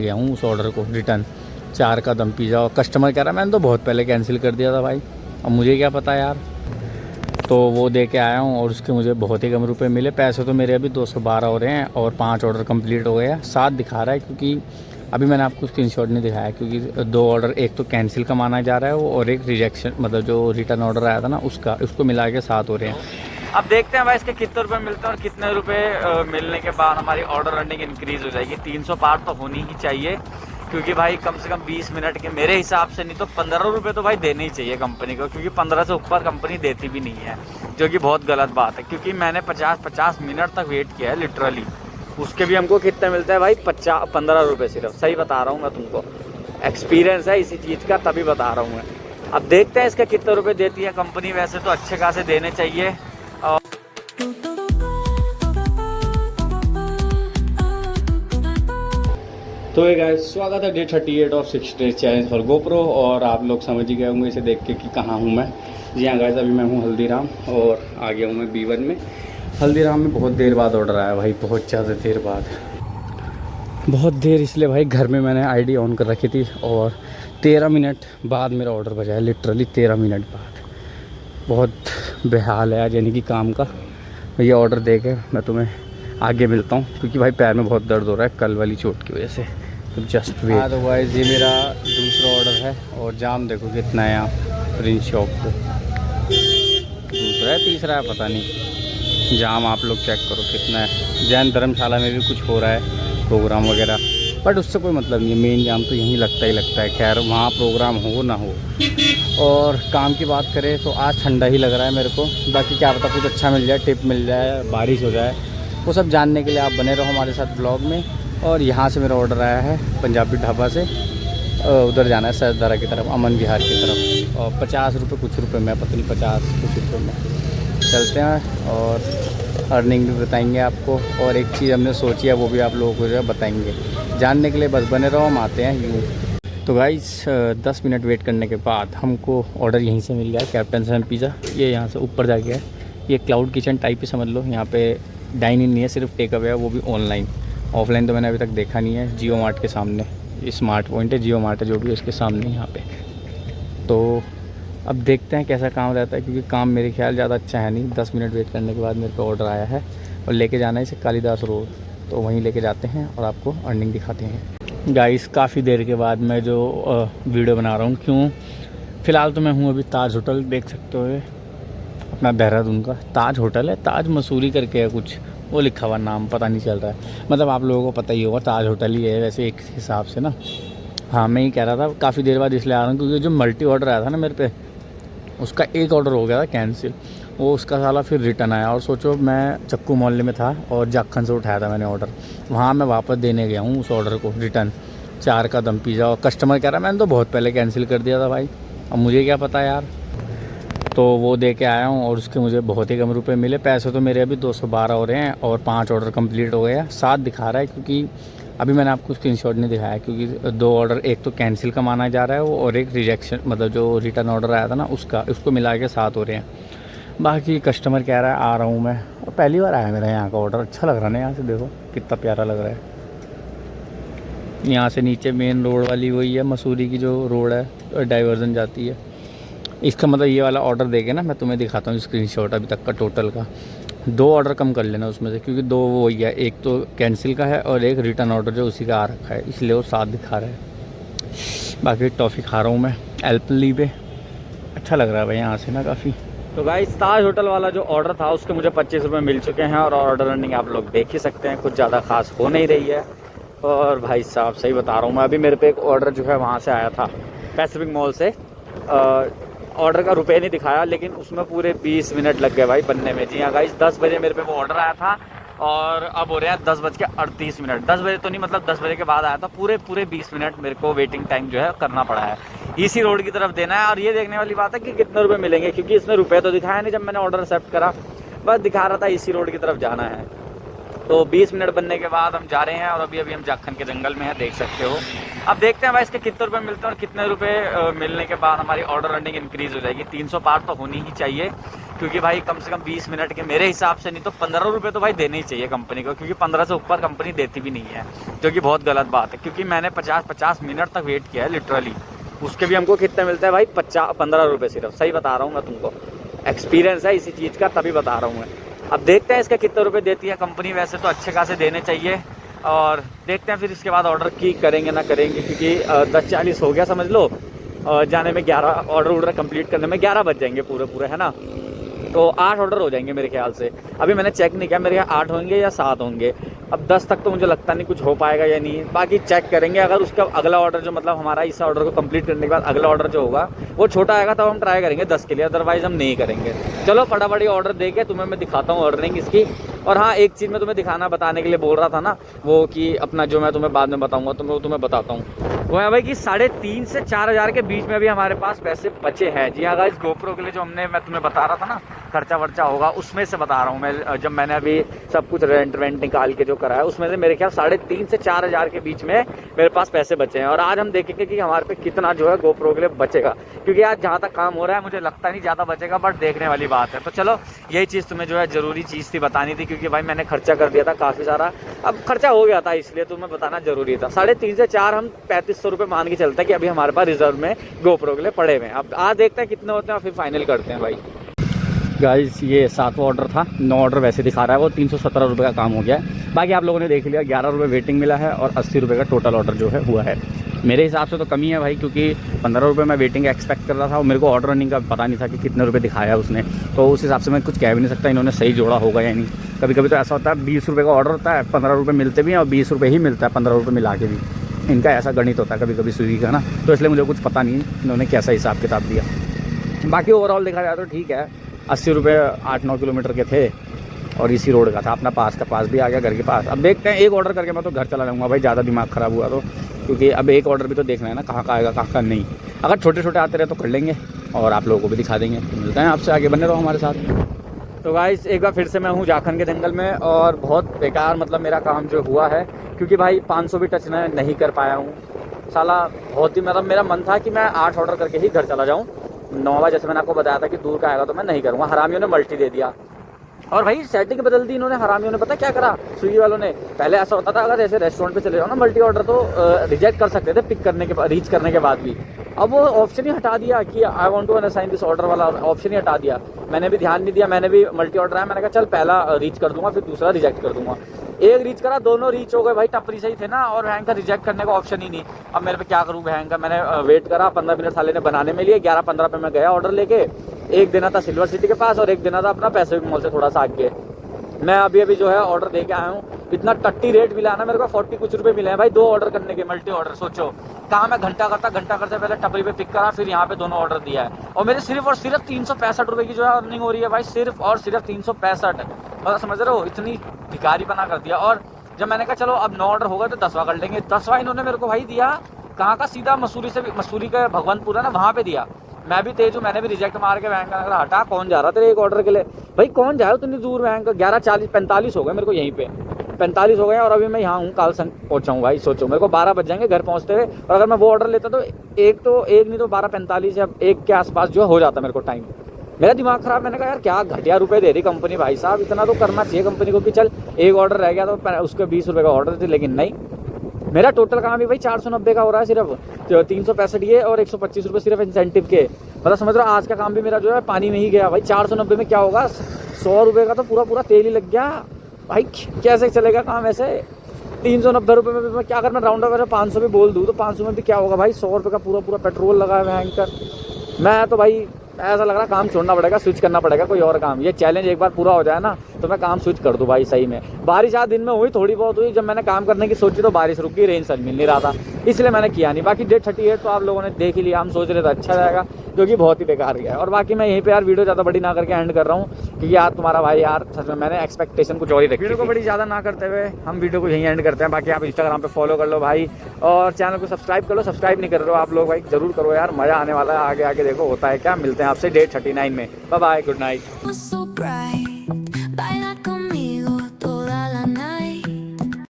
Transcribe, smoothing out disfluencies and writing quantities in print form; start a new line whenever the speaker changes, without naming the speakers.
गया हूँ उस ऑर्डर को रिटर्न 4 का दम पिज़्ज़ा। और कस्टमर कह रहा है मैंने तो बहुत पहले कैंसिल कर दिया था भाई, अब मुझे क्या पता यार। तो वो दे के आया हूँ और उसके मुझे बहुत ही कम रुपए मिले। पैसे तो मेरे अभी 212 हो रहे हैं और 5 ऑर्डर कंप्लीट हो गए हैं। 7 दिखा रहा है क्योंकि अभी मैंने आपको स्क्रीनशॉट नहीं दिखाया, क्योंकि 2 ऑर्डर, एक तो कैंसिल का माना जा रहा है वो, और एक रिजेक्शन मतलब जो रिटर्न ऑर्डर आया था ना उसका, उसको मिला के 7 हो रहे हैं। अब देखते हैं भाई इसके कितने रुपए मिलते हैं और कितने रुपए मिलने के बाद हमारी ऑर्डर अर्निंग इंक्रीज़ हो जाएगी। 300 पार तो होनी ही चाहिए, क्योंकि भाई कम से कम 20 मिनट के मेरे हिसाब से नहीं तो 15 रुपये तो भाई देने ही चाहिए कंपनी को, क्योंकि 15 से ऊपर कंपनी देती भी नहीं है, जो कि बहुत गलत बात है। क्योंकि मैंने 50 मिनट तक वेट किया है लिटरली, उसके भी हमको कितने मिलते हैं भाई 15 रुपये सिर्फ। सही बता रहा हूँ मैं तुमको, एक्सपीरियंस है इसी चीज़ का, तभी बता रहा हूँ मैं। अब देखते हैं इसके कितने रुपये देती है कंपनी। वैसे तो अच्छे खासे देने चाहिए। तो ये गाइस, स्वागत है day 38 of 6 days challenge for GoPro. और आप लोग समझ ही गए होंगे इसे देख के कि कहाँ हूँ मैं। जी हाँ गाइस, अभी मैं हूँ हल्दीराम और आ गया हूँ मैं B1 में। हल्दीराम में बहुत देर बाद ऑर्डर आया भाई, बहुत ज़्यादा देर बाद। बहुत देर इसलिए भाई, घर में मैंने आईडी ऑन कर रखी थी और 13 मिनट बाद मेरा ऑर्डर बजा है, लिटरली 13 मिनट बाद। बहुत बेहाल है आज यानी कि काम का। ये ऑर्डर दे के मैं तुम्हें आगे मिलता हूँ, क्योंकि भाई पैर में बहुत दर्द हो रहा है कल वाली चोट की वजह से। तो जस्ट वेट। अदरवाइज़ ये मेरा दूसरा ऑर्डर है और जाम देखो कितना है यहाँ प्रिंस शॉप पे। दूसरा है तीसरा है पता नहीं, जाम आप लोग चेक करो कितना है। जैन धर्मशाला में भी कुछ हो रहा है प्रोग्राम वगैरह, बट उससे कोई मतलब नहीं है, मेन जाम तो यहीं लगता ही लगता है। खैर वहाँ प्रोग्राम हो ना हो। और काम की बात करें तो आज ठंडा ही लग रहा है मेरे को, बाकी क्या पता कुछ अच्छा मिल जाए, टिप मिल जाए, बारिश हो जाए। वो सब जानने के लिए आप बने रहो हमारे साथ ब्लॉग में। और यहाँ से मेरा ऑर्डर आया है पंजाबी ढाबा से, उधर जाना है सरदारा की तरफ, अमन विहार की तरफ। और 50 रुपये कुछ रुपये में, पता नहीं 50 कुछ रुपये में चलते हैं और अर्निंग भी बताएंगे आपको। और एक चीज़ हमने सोची है वो भी आप लोगों को जो है बताएंगे। जानने के लिए बस बने रहो, हम आते हैं यूँ। तो गाइस 10 मिनट वेट करने के बाद हमको ऑर्डर यहीं से मिल गया, कैप्टन सैम पिज़्ज़ा। ये यहाँ से ऊपर जाके है, ये क्लाउड किचन टाइप ही समझ लो। यहाँ पे डाइन इन नहीं है, सिर्फ टेक अवे है, वो भी ऑनलाइन। ऑफलाइन तो मैंने अभी तक देखा नहीं है। जियो मार्ट के सामने स्मार्ट पॉइंट है, जियो मार्ट है जो भी, उसके सामने यहाँ पे। तो अब देखते हैं कैसा काम रहता है, क्योंकि काम मेरे ख्याल ज़्यादा अच्छा है नहीं। 10 मिनट वेट करने के बाद मेरे को ऑर्डर आया है और लेके जाना है इसे कालीदास रोड, तो वहीं लेके जाते हैं और आपको अर्निंग दिखाते हैं। गाइस काफ़ी देर के बाद मैं जो वीडियो बना रहा हूँ, क्यों फ़िलहाल तो मैं हूँ अभी ताज होटल, देख सकते हो अपना देहरादून का ताज होटल है, ताज मसूरी करके है कुछ, वो लिखा हुआ नाम पता नहीं चल रहा है। मतलब आप लोगों को पता ही होगा ताज होटल ही है वैसे एक हिसाब से ना। हाँ मैं ही कह रहा था काफ़ी देर बाद इसलिए आ रहा हूँ क्योंकि जो मल्टी ऑर्डर आया था ना मेरे पे, उसका एक ऑर्डर हो गया था कैंसिल, वो उसका साला फिर रिटर्न आया। और सोचो मैं चक्कू मोहल्ले में था और जाखन से उठाया था मैंने ऑर्डर, वहाँ मैं वापस देने गया हूँ उस ऑर्डर को रिटर्न 4 का दम पिज़्ज़ा। और कस्टमर कह रहा है मैंने तो बहुत पहले कैंसिल कर दिया था भाई, अब मुझे क्या पता यार। तो वो दे के आया हूँ और उसके मुझे बहुत ही कम रुपए मिले। पैसे तो मेरे अभी 212 हो रहे हैं और 5 ऑर्डर कंप्लीट हो गए हैं। 7 दिखा रहा है क्योंकि अभी मैंने आपको स्क्रीनशॉट नहीं दिखाया, क्योंकि 2 ऑर्डर, एक तो कैंसिल का माना जा रहा है वो, और एक रिजेक्शन मतलब जो रिटर्न ऑर्डर आया था ना उसका, उसको मिला के 7 हो रहे हैं। बाकी कस्टमर कह रहा है आ रहा हूँ मैं, और पहली बार आया मेरा यहाँ का ऑर्डर। अच्छा लग रहा है ना, यहाँ से देखो कितना प्यारा लग रहा है। यहाँ से नीचे मेन रोड वाली वही है मसूरी की जो रोड है, डाइवर्जन जाती है। इसका मतलब ये वाला ऑर्डर देके ना मैं तुम्हें दिखाता हूँ स्क्रीनशॉट अभी तक का टोटल का। 2 ऑर्डर कम कर लेना उसमें से, क्योंकि 2 वो वही है, एक तो कैंसिल का है और एक रिटर्न ऑर्डर जो उसी का आ रखा है, इसलिए वो 7 दिखा रहा है। बाकी टॉफ़ी खा रहा हूँ मैं एल्पली पे, अच्छा लग रहा है भाई यहाँ से ना काफ़ी। तो गाइस ताज होटल वाला जो ऑर्डर था उसके मुझे 25 रुपये मिल चुके हैं और ऑर्डर अर्निंग आप लोग देख ही सकते हैं, कुछ ज़्यादा खास हो नहीं रही है। और भाई साहब सही बता रहा हूँ मैं, अभी मेरे पे एक ऑर्डर जो है वहाँ से आया था पैसिफिक मॉल से। ऑर्डर का रुपये नहीं दिखाया, लेकिन उसमें पूरे 20 मिनट लग गए भाई बनने में। जी हाँ गाइस, 10 बजे मेरे पे वो ऑर्डर आया था और अब हो रहे हैं 10:38। 10 बजे तो नहीं, मतलब 10 बजे के बाद आया था। पूरे 20 मिनट मेरे को वेटिंग टाइम जो है करना पड़ा है। इसी रोड की तरफ देना है और ये देखने वाली बात है कि कितने रुपये मिलेंगे, क्योंकि इसमें रुपये तो दिखाया नहीं जब मैंने ऑर्डर एक्सेप्ट करा, बस दिखा रहा था इसी रोड की तरफ जाना है। तो 20 मिनट बनने के बाद हम जा रहे हैं और अभी हम जाखन के जंगल में हैं, देख सकते हो। अब देखते हैं भाई इसके कितने रुपए मिलते हैं और कितने रुपए मिलने के बाद हमारी ऑर्डर अर्निंग इंक्रीज़ हो जाएगी। 300 पार तो होनी ही चाहिए,
क्योंकि भाई कम से कम 20 मिनट के मेरे हिसाब से नहीं तो 15 रुपये तो भाई देने ही चाहिए कंपनी को, क्योंकि 15 से ऊपर कंपनी देती भी नहीं है, जो कि बहुत गलत बात है। क्योंकि मैंने 50 मिनट तक वेट किया है लिटरली, उसके भी हमको कितने मिलता है भाई 15 रुपये सिर्फ। सही बता रहा हूँ मैं तुमको, एक्सपीरियंस है इसी चीज़ का, तभी बता रहा हूँ मैं। अब देखते हैं इसका कितने रुपये देती है कंपनी, वैसे तो अच्छे खासे देने चाहिए, और देखते हैं फिर इसके बाद ऑर्डर की करेंगे ना करेंगे, क्योंकि 10:40 हो गया समझ लो, जाने में 11 ऑर्डर कंप्लीट करने में 11 बज जाएंगे पूरे है ना। तो 8 ऑर्डर हो जाएंगे मेरे ख्याल से। अभी मैंने चेक नहीं किया, मेरे ख्याल 8 होंगे या 7 होंगे। अब 10 तक तो मुझे लगता नहीं कुछ हो पाएगा या नहीं, बाकी चेक करेंगे। अगर उसका अगला ऑर्डर जो मतलब हमारा इस ऑर्डर को कंप्लीट करने के बाद अगला ऑर्डर जो होगा वो छोटा आएगा, तब हम ट्राई करेंगे 10 के लिए, अदरवाइज हम नहीं करेंगे। चलो फटाफट ऑर्डर दे के तुम्हें मैं दिखाता हूँ ऑर्डरिंग इसकी। और हाँ, एक चीज़ मैं तुम्हें दिखाना बताने के लिए बोल रहा था ना, वो कि अपना जो मैं तुम्हें बाद में बताऊँगा, तो मैं तुम्हें बताता हूँ। वो है भाई कि 3,500 से 4,000 के बीच में भी हमारे पास पैसे बचे हैं। जी हाँ गाइस, गोप्रो के लिए जो मैं तुम्हें बता रहा था ना खर्चा वर्चा होगा, उसमें से बता रहा हूँ मैं। जब मैंने अभी सब कुछ रेंट निकाल के जो करा है, उसमें से मेरे ख्याल 3,500 से 4,000 के बीच में मेरे पास पैसे बचे हैं। और आज हम देखेंगे कि हमारे पे कितना जो है गोप्रो के लिए बचेगा, क्योंकि आज जहाँ तक काम हो रहा है मुझे लगता नहीं ज़्यादा बचेगा, बट देखने वाली बात है। तो चलो, यही चीज़ तुम्हें जो है ज़रूरी चीज़ थी बतानी थी, क्योंकि भाई मैंने खर्चा कर दिया था काफ़ी सारा, अब खर्चा हो गया था, इसलिए तुम्हें बताना जरूरी था। 3,500 से 4 हम 3,500 रुपये मान के चलते हैं कि अभी हमारे पास रिजर्व में गोप्रो के लिए पड़े हुए हैं। अब आज देखते हैं कितने होते हैं और फिर फाइनल करते हैं भाई। गाइस, ये 7वां ऑर्डर था, 9 ऑर्डर वैसे दिखा रहा है, वो 317 रुपये का काम हो गया है। बाकी आप लोगों ने देख लिया, 11 रुपये वेटिंग मिला है और 80 रुपये का टोटल ऑर्डर जो है हुआ है। मेरे हिसाब से तो कमी है भाई, क्योंकि 15 रुपये मैं वेटिंग एक्सपेक्ट कर रहा था और मेरे को ऑर्डर रनिंग का पता नहीं था कि कितने रुपये दिखाया उसने, तो उस हिसाब से मैं कुछ कह भी नहीं सकता इन्होंने सही जोड़ा होगा या नहीं। कभी कभी तो ऐसा होता है 20 रुपये का ऑर्डर होता है, 15 रुपये मिलते भी हैं और 20 रुपये ही मिलता है 15 रुपये मिला के भी। इनका ऐसा गणित होता है कभी कभी स्विगी का ना, तो इसलिए मुझे कुछ पता नहीं इन्होंने कैसा हिसाब किताब दिया। बाकी ओवरऑल देखा जाए तो ठीक है, 80 रुपये 8-9 किलोमीटर के थे और इसी रोड का था, अपना पास भी आ गया घर के पास। अब देखते हैं, एक ऑर्डर करके मैं तो घर चला जाऊँगा भाई, ज़्यादा दिमाग ख़राब हुआ तो, क्योंकि अब एक ऑर्डर भी तो देखना है ना कहाँ का आएगा कहाँ का नहीं। अगर छोटे छोटे आते रहे तो कर लेंगे और आप लोगों को भी दिखा देंगे। मिलते हैं आपसे, आगे बने रहो हमारे साथ। तो गाइस, एक बार फिर से मैं हूँ झारखंड के जंगल में, और बहुत बेकार मतलब मेरा काम जो हुआ है, क्योंकि भाई 500 भी टच नहीं कर पाया हूँ साला। बहुत ही मतलब मेरा मन था कि मैं 8 ऑर्डर करके ही घर चला जाऊँ। 9वां जैसे मैंने आपको बताया था कि दूर का आएगा तो मैं नहीं करूँगा। हरामियों ने मल्टी दे दिया और भाई सेटिंग बदल दी इन्होंने। हरामियों ने पता क्या करा, स्विगी वालों ने। पहले ऐसा होता था, अगर ऐसे रेस्टोरेंट पे चले जाओ ना मल्टी ऑर्डर, तो रिजेक्ट कर सकते थे पिक करने के बाद, रीच करने के बाद भी। अब वो ऑप्शन ही हटा दिया कि I want to assign this order वाला ऑप्शन ही हटा दिया। मैंने भी ध्यान नहीं दिया, मैंने भी मल्टी ऑर्डर आया, मैंने कहा चल पहला रीच कर दूंगा फिर दूसरा रिजेक्ट कर दूंगा। एक रीच करा, दोनों रीच हो गए भाई, टपरी सही थे ना, और भयंकर रिजेक्ट करने का ऑप्शन ही नहीं। अब मेरे पे क्या करूँ भयंकर, मैंने वेट करा 15 मिनट साले ने बनाने में लिए। 11:15 पे मैं गया ऑर्डर लेके। एक देना था सिल्वर सिटी के पास और एक देना था अपना पैसिफिक मॉल से थोड़ा सा आगे। मैं अभी जो है ऑर्डर दे के आया हूँ। इतना टट्टी रेट मिला ना मेरे को, 40 कुछ रुपए मिले हैं भाई 2 ऑर्डर करने के, मल्टी ऑर्डर। सोचो कहाँ मैं घंटा करते पहले टपरी पे पिक करा, फिर यहाँ पे दोनों ऑर्डर दिया है। और मेरे सिर्फ और सिर्फ 365 रुपये की जो है अर्निंग हो रही है भाई, सिर्फ और सिर्फ 365। मतलब समझ रहे हो, इतनी भिखारी बना कर दिया। और जब मैंने कहा चलो अब 9 ऑर्डर होगा तो 10वां कर लेंगे, 10वां इन्होंने मेरे को भाई दिया कहाँ का, सीधा मसूरी का भगवंतपुर है ना, वहाँ पे दिया। मैं भी तेज हूँ, मैंने भी रिजेक्ट मार के बैंक का हटा, कौन जा रहा तेरे एक ऑर्डर के लिए भाई, कौन जाए उतनी दूर बैंक। 11:45 हो गए मेरे को, यहीं पे 45 हो गए और अभी मैं यहाँ हूँ, काल संग पहुँचा हूँ भाई। सोचो मेरे को 12 बज जाएंगे घर पहुँचते हुए, और अगर मैं वो ऑर्डर लेता तो एक नहीं तो 12:45 या 1 के आसपास जो हो जाता मेरे को टाइम। मेरा दिमाग खराब, मैंने कहा यार क्या घटिया रुपए दे रही कंपनी भाई साहब, इतना तो करना चाहिए कंपनी को कि चल एक ऑर्डर रह गया तो उसके 20 रुपये का ऑर्डर थे, लेकिन नहीं। मेरा टोटल काम भी भाई 490 का हो रहा है सिर्फ, 365 ये और 125 रुपये सिर्फ इंसेंटिव के। मतलब समझ रहा आज का काम भी मेरा जो है पानी में ही गया भाई। 490 में क्या होगा, 100 रुपये का तो पूरा तेल ही लग गया भाई। कैसे चलेगा काम ऐसे। 390 रुपये में मैं क्या, अगर मैं राउंड अगर 500 भी बोल दूँ तो 500 में भी क्या होगा भाई, 100 रुपये का पूरा पेट्रोल लगा है भयंकर। मैं तो भाई ऐसा लग रहा काम छोड़ना पड़ेगा, स्विच करना पड़ेगा कोई और काम। ये चैलेंज एक बार पूरा हो जाए ना तो मैं काम स्विच कर दूं भाई सही में। बारिश आज दिन में हुई, थोड़ी बहुत हुई, जब मैंने काम करने की सोची तो बारिश रुक गई, रेंज सर मिल नहीं रहा था, इसलिए मैंने किया नहीं। बाकी डेट 38 तो आप लोगों ने देख ही लिया, हम सोच रहे थे अच्छा रहेगा, जो कि बहुत ही बेकार गया। और बाकी मैं यहीं पे यार वीडियो ज़्यादा बड़ी ना करके एंड कर रहा हूँ, क्योंकि यार तुम्हारा भाई यार सच में मैंने एक्सपेक्टेशन कुछ और ही रखी। वीडियो को बड़ी ज़्यादा ना करते हुए हम वीडियो को यहीं एंड करते हैं। बाकी आप इंस्टाग्राम पे फॉलो कर लो भाई, और चैनल को सब्सक्राइब कर लो। सब्सक्राइब नहीं कर रहे हो आप लोग भाई, जरूर करो यार, मज़ा आने वाला है। आगे देखो होता है क्या। मिलते हैं आपसे डेट 39 में। Bye bye, good night.